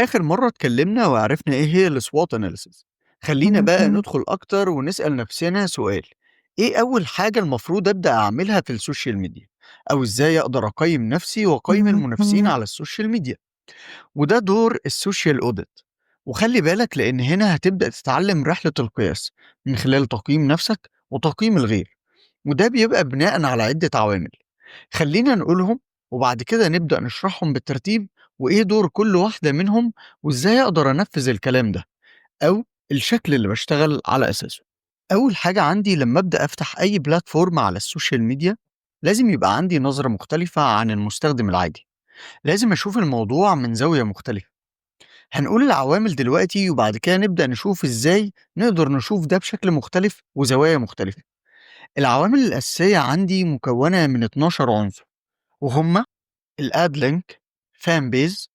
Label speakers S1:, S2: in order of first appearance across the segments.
S1: آخر مرة اتكلمنا وعرفنا إيه هي الSWOT analysis. خلينا بقى
S2: اهم.
S1: ندخل أكتر ونسأل نفسنا سؤال: إيه أول حاجة المفروض أبدأ أعملها في السوشيال ميديا؟ أو إزاي أقدر أقيم نفسي وأقيم المنافسين
S2: اهم.
S1: على السوشيال ميديا؟ وده دور السوشيال أوديت. وخلي بالك لأن هنا هتبدأ تتعلم رحلة القياس من خلال تقييم نفسك وتقييم الغير، وده بيبقى بناء على عدة عوامل. خلينا نقولهم وبعد كده نبدأ نشرحهم بالترتيب، وإيه دور كل واحدة منهم، وإزاي أقدر أنفذ الكلام ده أو الشكل اللي بشتغل على أساسه. أول حاجة عندي لما أبدأ أفتح أي بلاتفورم على السوشيال ميديا، لازم يبقى عندي نظرة مختلفة عن المستخدم العادي. لازم أشوف الموضوع من زاوية مختلفة. هنقول العوامل دلوقتي وبعد كده نبدأ نشوف إزاي نقدر نشوف ده بشكل مختلف وزوايا مختلفة. العوامل الأساسية عندي مكونة من 12 عنصر، وهم الاد لينك، فان بيز،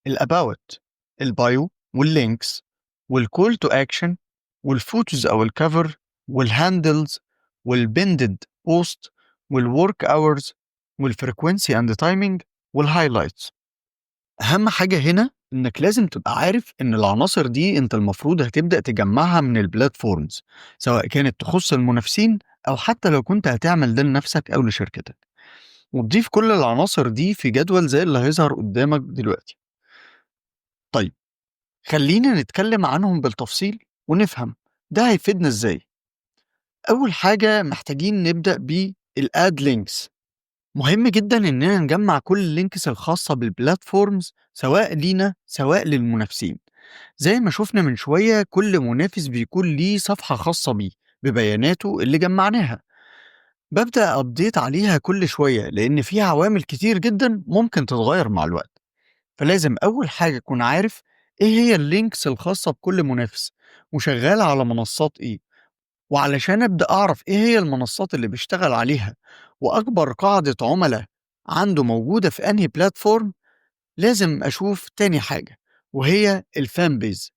S1: الاباوت، البايو، واللينكس، والكول تو اكشن، والفوتوز او الكفر، والهاندلز، والبندد بوست، والورك اورز، والفريكوينسي اند تايمينج، والهايلايتس. اهم حاجه هنا انك لازم تبقى عارف ان العناصر دي انت المفروض هتبدا تجمعها من البلاتفورمز، سواء كانت تخص المنافسين او حتى لو كنت هتعمل ده لنفسك او لشركتك، وتضيف كل العناصر دي في جدول زي اللي هيظهر قدامك دلوقتي. طيب، خلينا نتكلم عنهم بالتفصيل ونفهم ده هيفيدنا ازاي. اول حاجة محتاجين نبدأ بالاد لينكس. مهم جدا اننا نجمع كل اللينكس الخاصة بالبلاتفورمز، سواء لينا سواء للمنافسين. زي ما شفنا من شوية، كل منافس بيكون ليه صفحة خاصة بيه ببياناته اللي جمعناها. ببدأ أبديت عليها كل شوية لأن فيها عوامل كتير جدا ممكن تتغير مع الوقت. فلازم أول حاجة أكون عارف إيه هي اللينكس الخاصة بكل منافس وشغال على منصات إيه. وعلشان أبدأ أعرف إيه هي المنصات اللي بيشتغل عليها وأكبر قاعدة عملاء عنده موجودة في أنهي بلاتفورم، لازم أشوف تاني حاجة، وهي الفان بيز.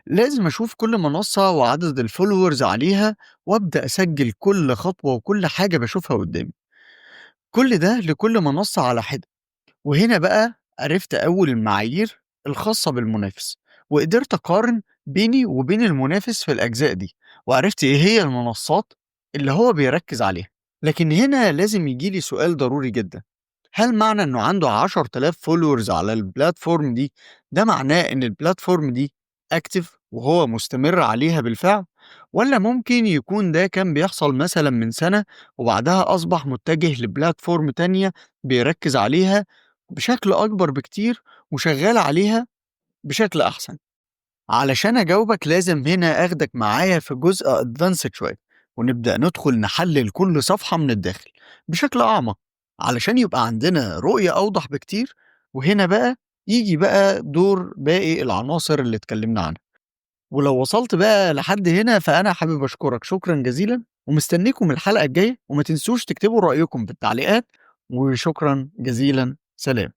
S1: لازم أشوف كل منصة وعدد الفولورز عليها، وأبدأ أسجل كل خطوة وكل حاجة بشوفها قدامي، كل ده لكل منصة على حدة. وهنا بقى عرفت أول المعايير الخاصة بالمنافس، وقدرت أقارن بيني وبين المنافس في الأجزاء دي، وعرفت إيه هي المنصات اللي هو بيركز عليها. لكن هنا لازم يجيلي سؤال ضروري جدا: هل معنى إنه عنده 10,000 فولورز على البلاتفورم دي، ده معناه إن البلاتفورم دي أكتف وهو مستمر عليها بالفعل؟ ولا ممكن يكون ده كان بيحصل مثلا من سنة وبعدها أصبح متجه لبلاتفورم تانية بيركز عليها بشكل أكبر بكتير وشغال عليها بشكل أحسن؟ علشان أجاوبك لازم هنا أخدك معايا في جزء أدفانسد شوية، ونبدأ ندخل نحلل كل صفحة من الداخل بشكل أعمق، علشان يبقى عندنا رؤية أوضح بكتير. وهنا بقى يجي بقى دور باقي العناصر اللي اتكلمنا عنها. ولو وصلت بقى لحد هنا فأنا حابب أشكرك شكرا جزيلا، ومستنيكم الحلقة الجاية، وما تنسوش تكتبوا رأيكم في التعليقات. وشكرا جزيلا، سلام.